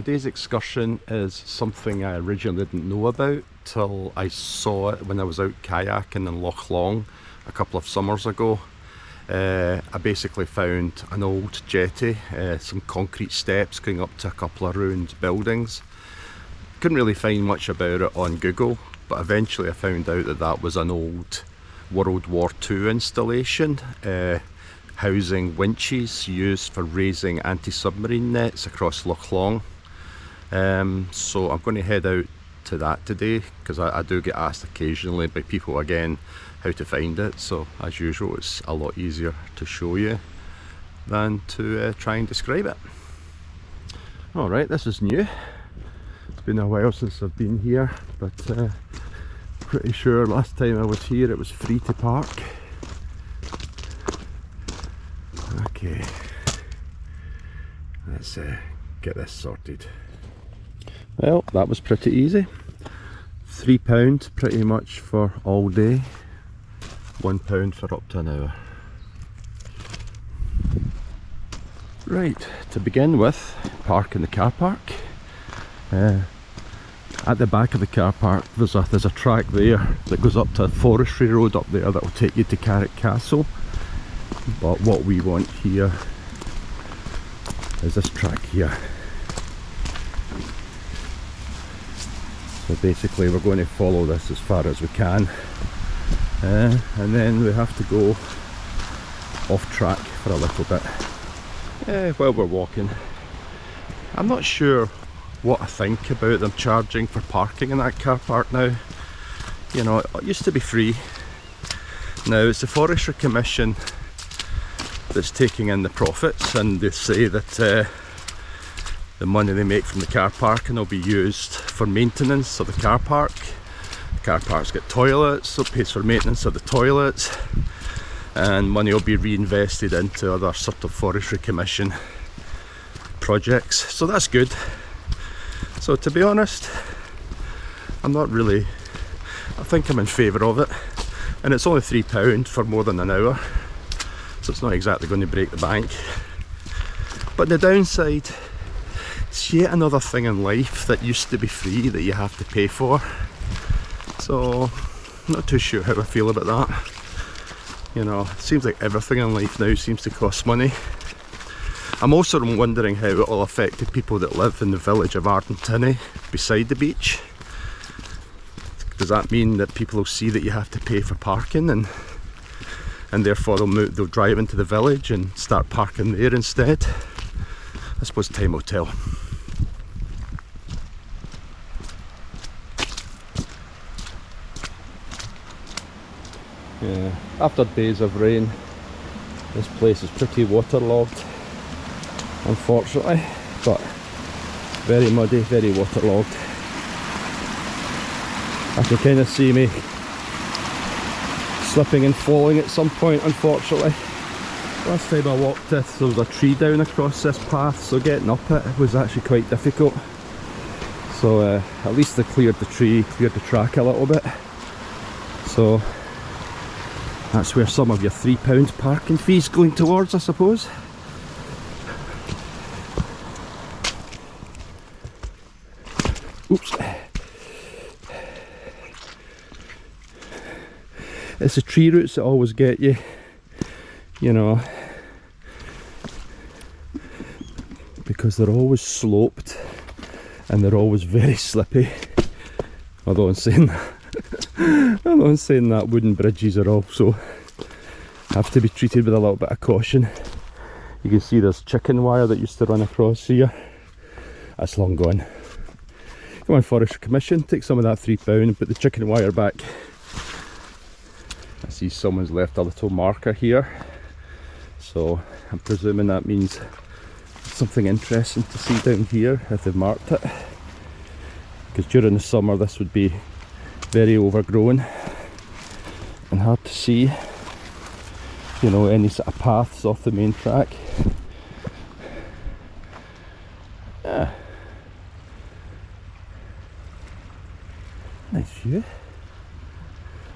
today's excursion is something I originally didn't know about till I saw it when I was out kayaking in Loch Long a couple of summers ago. I basically found an old jetty, some concrete steps going up to a couple of ruined buildings. Couldn't really find much about it on Google, but eventually I found out that that was an old World War II installation, housing winches used for raising anti-submarine nets across Loch Long. So I'm going to head out to that today, because I do get asked occasionally by people again how to find it. So as usual, it's a lot easier to show you than to try and describe it. Alright, this is new. It's been a while since I've been here, but pretty sure last time I was here it was free to park. Okay, let's get this sorted. Well, that was pretty easy. £3 pretty much for all day, £1 for up to an hour. Right, to begin with, park in the car park. At the back of the car park there's a track there that goes up to a forestry road up there that will take you to Carrick Castle. But what we want here is this track here. So basically we're going to follow this as far as we can, and then we have to go off track for a little bit. While we're walking, I'm not sure what I think about them charging for parking in that car park now. You know, it used to be free. Now it's the Forestry Commission that's taking in the profits, and they say that the money they make from the car parking will be used for maintenance of the car park. The car park's got toilets, so it pays for maintenance of the toilets, and money will be reinvested into other sort of Forestry Commission projects, so that's good. So to be honest, I'm not really, I think I'm in favour of it, and it's only £3 for more than an hour, so it's not exactly going to break the bank. But the downside, it's yet another thing in life that used to be free that you have to pay for. So I'm not too sure how I feel about that. You know, it seems like everything in life now seems to cost money. I'm also wondering how it will affect the people that live in the village of Ardentinny beside the beach. Does that mean that people will see that you have to pay for parking, and therefore they'll drive into the village and start parking there instead? I suppose time will tell. Yeah, after days of rain, this place is pretty waterlogged, unfortunately, but very muddy, very waterlogged. I can kind of see me slipping and falling at some point, unfortunately. Last time I walked it, there was a tree down across this path, so getting up it was actually quite difficult. So at least they cleared the tree, cleared the track a little bit. So that's where some of your £3 parking fees going towards, I suppose. Oops. It's the tree roots that always get you, you know, because they're always sloped and they're always very slippy. Although in saying that, wooden bridges are also have to be treated with a little bit of caution. You can see there's chicken wire that used to run across here. That's long gone. Come on, Forestry Commission, take some of that £3 and put the chicken wire back. I see someone's left a little marker here, so I'm presuming that means something interesting to see down here if they've marked it, because during the summer this would be very overgrown and hard to see, you know, any sort of paths off the main track. Nice view.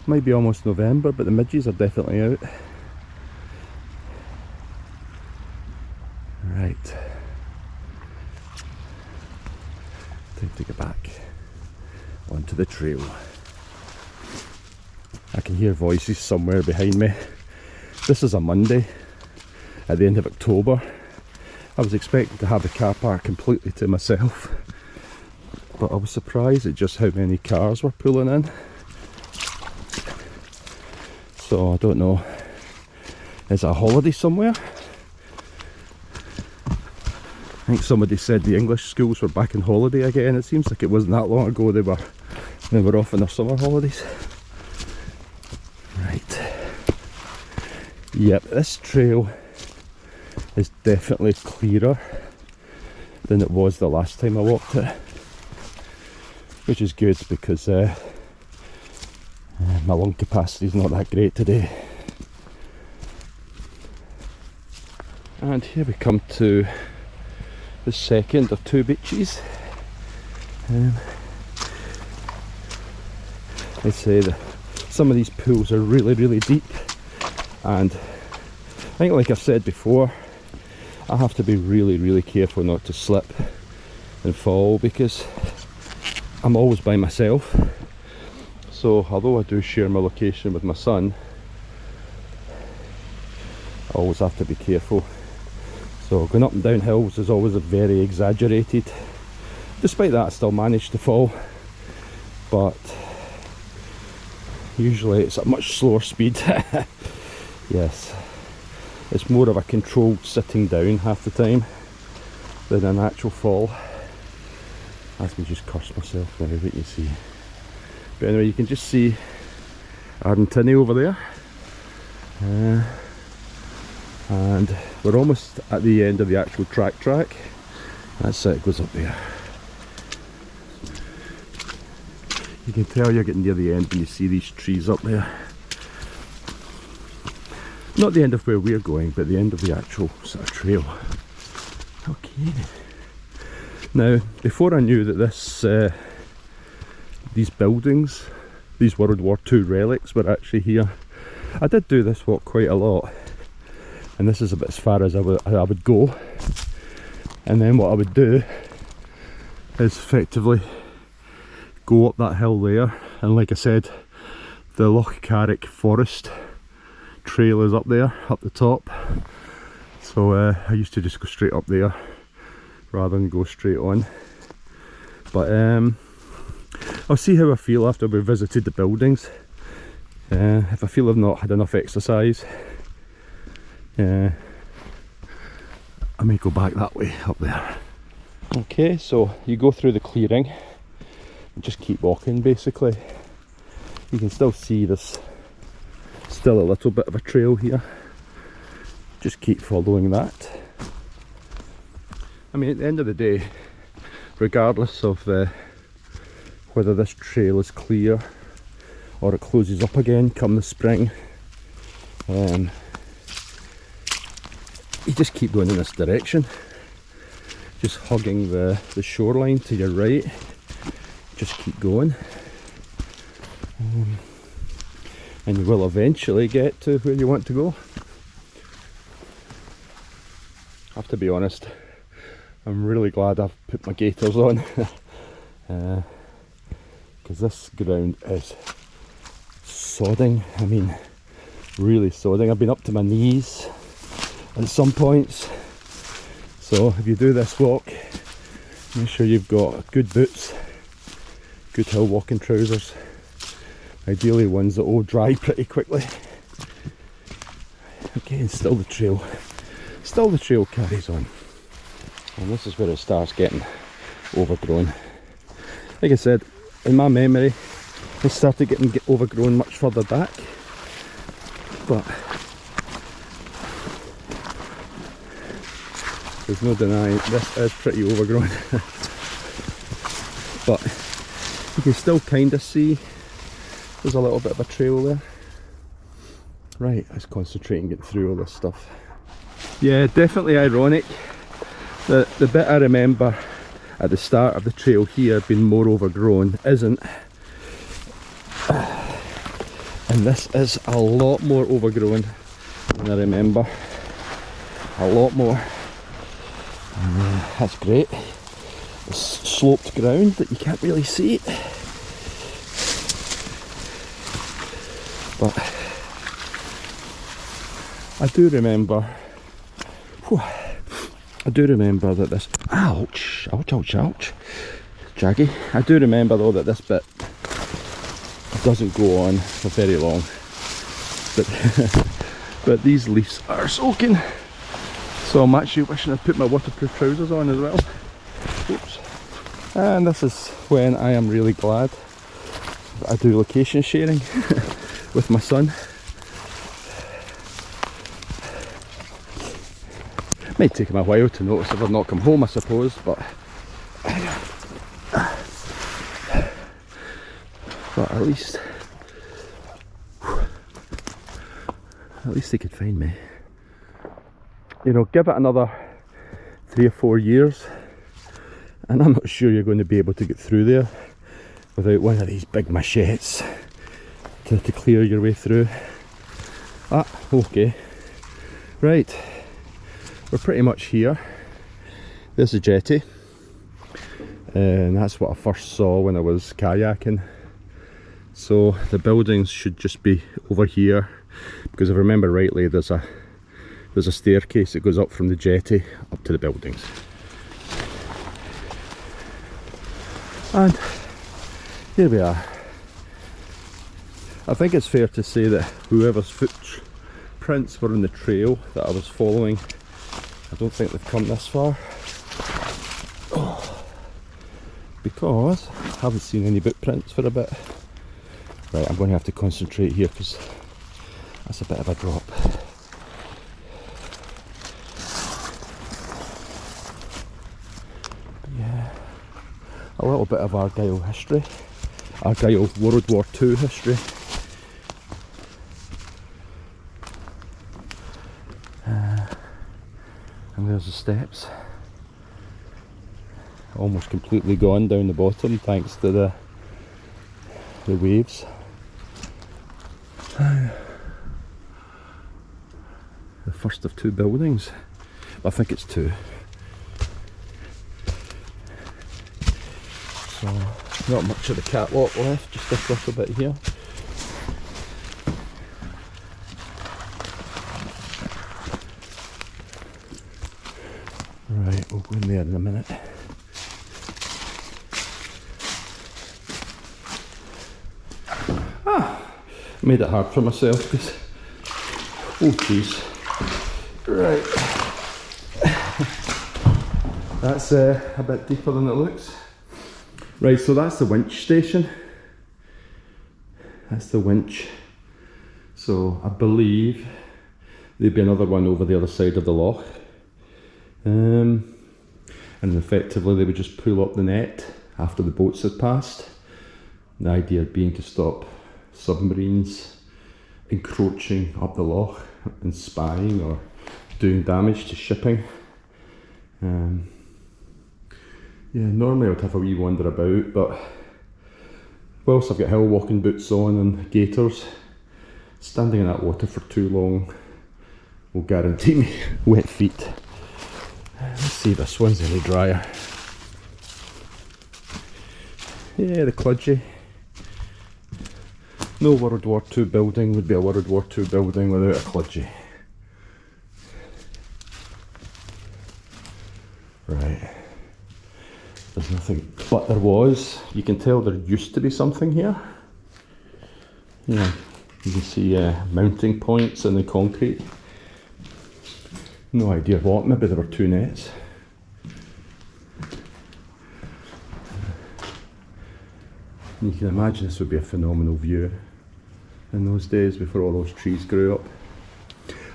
Might be almost November, but the midges are definitely out. Right. onto the trail. I can hear voices somewhere behind me. This is a Monday at the end of October. I was expecting to have the car park completely to myself, but I was surprised at just how many cars were pulling in. So I don't know, is it a holiday somewhere? I think somebody said the English schools were back in holiday again. It seems like it wasn't that long ago they were off on their summer holidays. Right. Yep, this trail is definitely clearer than it was the last time I walked it, which is good because my lung capacity is not that great today. And here we come to the second of two beaches. I'd say that some of these pools are really deep, and I think, like I've said before, I have to be really careful not to slip and fall because I'm always by myself. So although I do share my location with my son, I always have to be careful. So going up and down hills is always very exaggerated. Despite that, I still manage to fall, but usually it's at much slower speed. Yes, it's more of a controlled sitting down half the time than an actual fall. Let me just curse myself now, what you see. But anyway, you can just see Ardentinny over there. And we're almost at the end of the actual track. That's it, it goes up there. You can tell you're getting near the end when you see these trees up there. Not the end of where we're going, but the end of the actual sort of trail. Okay. Now, before I knew that these buildings, these World War II relics were actually here, I did do this walk quite a lot. And this is about as far as I would go. And then what I would do is effectively go up that hill there, and like I said, the Loch Long forest trail is up there, up the top. So I used to just go straight up there rather than go straight on. But I'll see how I feel after we've visited the buildings. If I feel I've not had enough exercise, I may go back that way up there. Okay, so you go through the clearing and just keep walking basically. You can still see there's still a little bit of a trail here. Just keep following that. I mean, at the end of the day, regardless of whether this trail is clear or it closes up again come the spring, you just keep going in this direction, just hugging the shoreline to your right. Just keep going, and you will eventually get to where you want to go. I have to be honest, I'm really glad I've put my gaiters on, because this ground is sodding. I mean, really sodding. I've been up to my knees at some points. So if you do this walk, make sure you've got good boots, good hill walking trousers, ideally ones that will dry pretty quickly. Okay, and still the trail carries on, and this is where it starts getting overgrown. Like I said, in my memory it started getting overgrown much further back, but there's no denying this is pretty overgrown. But you can still kind of see there's a little bit of a trail there. Right, let's concentrate and get through all this stuff. Yeah, definitely ironic that the bit I remember at the start of the trail here being more overgrown isn't. And this is a lot more overgrown than I remember. A lot more. And, that's great. It's sloped ground that you can't really see it. But I do remember that this, ouch, jaggy. I do remember though that this bit doesn't go on for very long, but these leaves are soaking, so I'm actually wishing I'd put my waterproof trousers on as well. Oops. And this is when I am really glad that I do location sharing with my son. Might take him a while to notice if I've not come home, I suppose, but at least they could find me. You know, give it another 3 or 4 years and I'm not sure you're going to be able to get through there without one of these big machetes to clear your way through. Ah, okay. Right, we're pretty much here. There's the jetty, and that's what I first saw when I was kayaking. So the buildings should just be over here, because if I remember rightly, there's a staircase that goes up from the jetty up to the buildings. And here we are. I think it's fair to say that whoever's footprints were on the trail that I was following, I don't think they've come this far. Oh, because I haven't seen any footprints for a bit. Right, I'm going to have to concentrate here because that's a bit of a drop. Yeah, a little bit of Argyle history, Argyle World War II history. And there's the steps, almost completely gone down the bottom thanks to the waves. The first of 2 buildings. I think it's 2. So not much of the catwalk left, just this little bit here. Right, we'll go in there in a minute. Made it hard for myself because, oh jeez. Right, that's a bit deeper than it looks. Right, so that's the winch station. That's the winch. So I believe there'd be another one over the other side of the loch. And effectively they would just pull up the net after the boats had passed. The idea being to stop submarines encroaching up the loch and spying or doing damage to shipping. Yeah, normally I would have a wee wander about, but whilst I've got hill walking boots on and gaiters, standing in that water for too long will guarantee me wet feet. Let's see if this one's any drier. Yeah, the kludgy. No World War II building would be a World War II building without a kludgy. Right. There's nothing, but there was. You can tell there used to be something here. Yeah, you can see mounting points in the concrete. No idea what, maybe there were 2 nets. You can imagine this would be a phenomenal view in those days before all those trees grew up.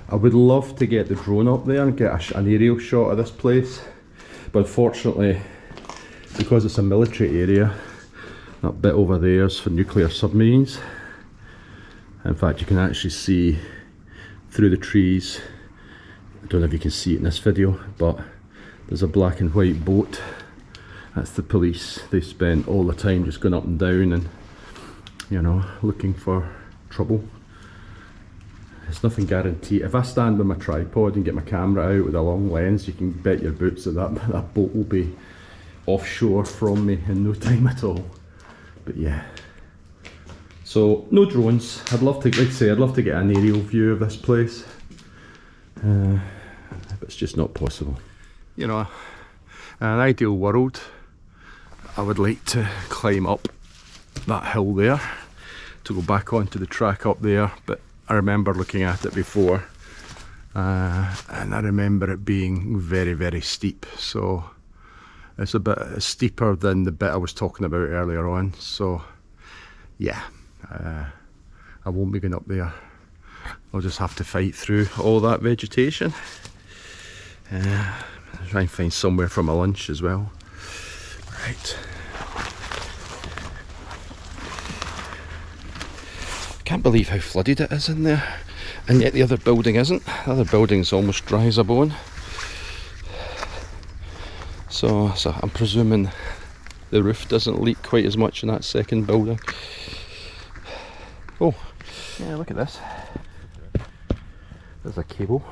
I would love to get the drone up there and get an aerial shot of this place, but unfortunately, because it's a military area, that bit over there is for nuclear submarines. In fact, you can actually see through the trees. I don't know if you can see it in this video, but there's a black and white boat. That's the police. They spend all the time just going up and down and, you know, looking for trouble. It's nothing guaranteed. If I stand with my tripod and get my camera out with a long lens, you can bet your boots that boat will be offshore from me in no time at all. But yeah, So no drones. I'd love to, like I say, I'd love to get an aerial view of this place, but it's just not possible. You know, in an ideal world, I would like to climb up that hill there to go back onto the track up there, but I remember looking at it before, and I remember it being very, very steep. So it's a bit steeper than the bit I was talking about earlier on. So yeah, I won't be going up there. I'll just have to fight through all that vegetation. Try and find somewhere for my lunch as well. Right. I can't believe how flooded it is in there, and yet the other building isn't. The other building's almost dry as a bone. So I'm presuming the roof doesn't leak quite as much in that second building. Oh, yeah, look at this. There's a cable.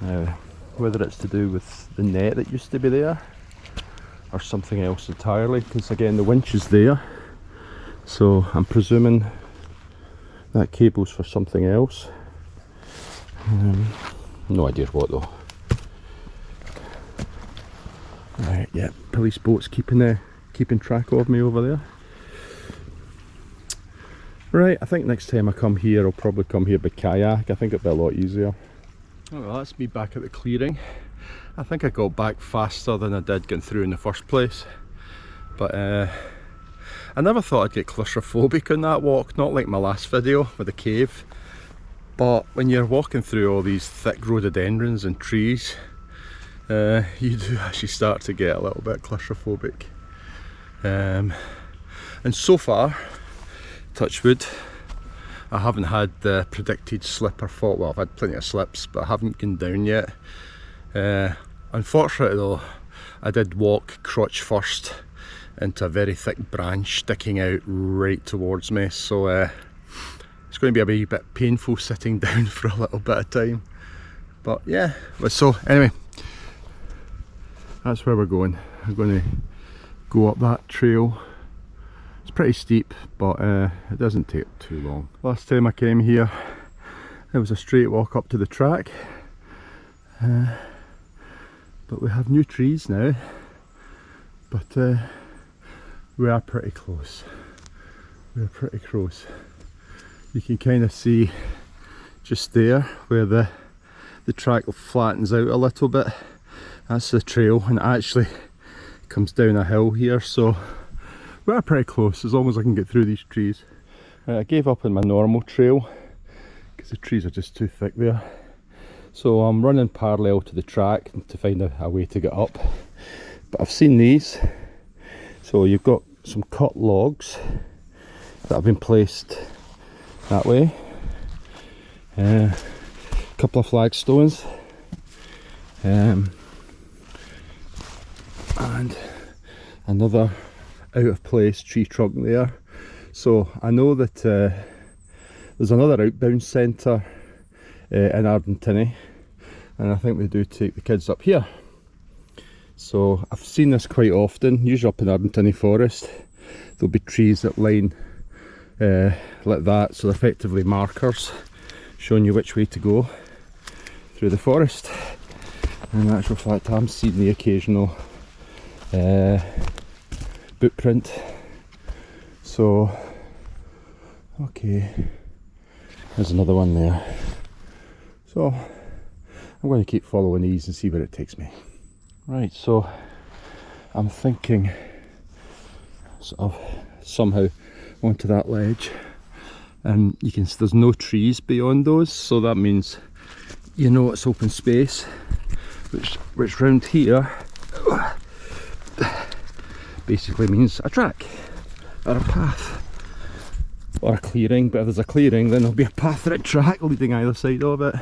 Now, whether it's to do with the net that used to be there or something else entirely, because again the winch is there, so I'm presuming that cable's for something else. No idea what though. Right, yeah, police boat's keeping track of me over there. Right, I think next time I come here I'll probably come here by kayak. I think it'll be a lot easier. Oh well, that's me back at the clearing. I think I got back faster than I did getting through in the first place. But I never thought I'd get claustrophobic on that walk, not like my last video with the cave. But when you're walking through all these thick rhododendrons and trees, you do actually start to get a little bit claustrophobic. And so far, touch wood, I haven't had the predicted slip or fall. Well, I've had plenty of slips, but I haven't gone down yet. Unfortunately though, I did walk crotch first into a very thick branch sticking out right towards me, so it's going to be a wee bit painful sitting down for a little bit of time. But yeah, so anyway, that's where we're going. We're going to go up that trail. It's pretty steep, but it doesn't take too long. Last time I came here, it was a straight walk up to the track, but we have new trees now, but we are pretty close. We're pretty close. You can kind of see just there where the track flattens out a little bit. That's the trail, and it actually comes down a hill here, so we're pretty close as long as I can get through these trees. Right, I gave up on my normal trail because the trees are just too thick there. So I'm running parallel to the track to find a way to get up. But I've seen these. So you've got some cut logs that have been placed that way. A couple of flagstones. And another out of place tree trunk there. So I know that there's another outbound centre in Ardentinny, and I think they do take the kids up here. So I've seen this quite often, usually up in Ardentinny Forest. There'll be trees that line like that, so they're effectively markers showing you which way to go through the forest. And in actual fact, I'm seeing the occasional footprint. So okay, there's another one there. So I'm going to keep following these and see where it takes me. Right, so I'm thinking sort of somehow onto that ledge, and you can see there's no trees beyond those, so that means you know it's open space, which round here basically means a track or a path or a clearing. But if there's a clearing, then there'll be a path or a track leading either side of it.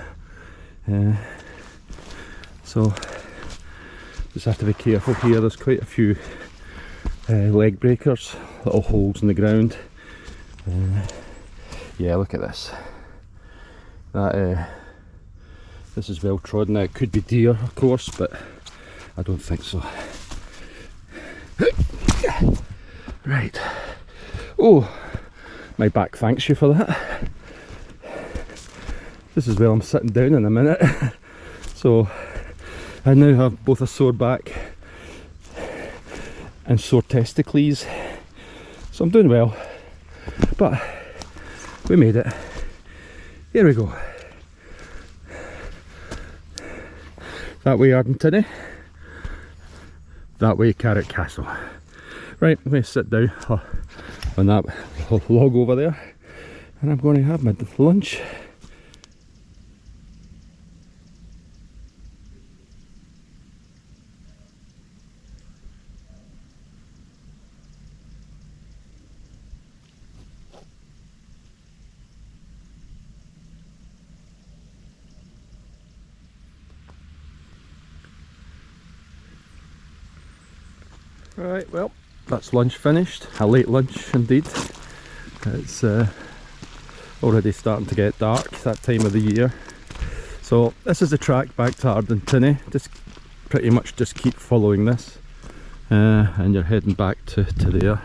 So just have to be careful here. There's quite a few leg breakers, little holes in the ground. Yeah, look at this. This is well trodden. Now it could be deer, of course, but I don't think so. Right. Oh, My back thanks you for that. This is where I'm sitting down in a minute. So I now have both a sore back and sore testicles. So I'm doing well. But we made it. Here we go. That way Ardentinny. That way Carrot Castle. Right, I'm going to sit down on that log over there and I'm going to have my lunch. Right, well, that's lunch finished. A late lunch indeed. It's already starting to get dark that time of the year. So this is the track back to Ardentinny. Just pretty much just keep following this and you're heading back to there.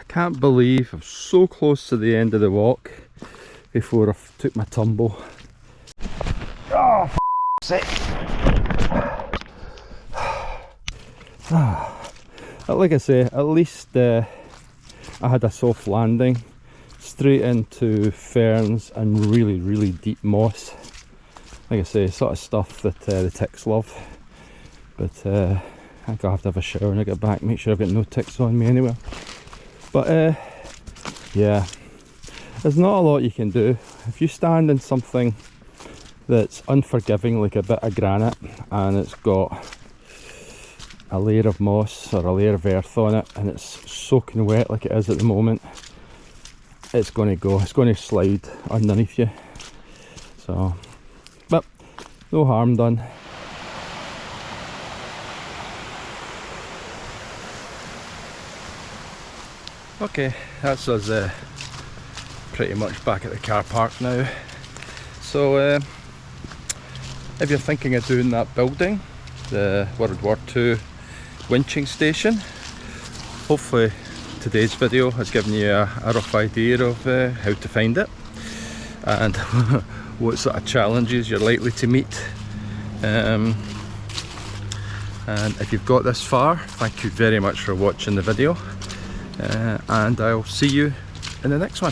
Can't believe I'm so close to the end of the walk before I took my tumble. Oh, for sake! Like I say, at least I had a soft landing straight into ferns and really deep moss. Like I say, sort of stuff that the ticks love. But I think I'll have to have a shower when I get back, make sure I've got no ticks on me anywhere. But yeah, there's not a lot you can do. If you stand in something that's unforgiving, like a bit of granite, and it's got a layer of moss or a layer of earth on it, and it's soaking wet like it is at the moment, it's going to go, it's going to slide underneath you. So, but no harm done. Okay, that's us pretty much back at the car park now. So if you're thinking of doing that building, the World War II winching station, hopefully today's video has given you a rough idea of how to find it and what sort of challenges you're likely to meet. And if you've got this far, thank you very much for watching the video. And I'll see you in the next one.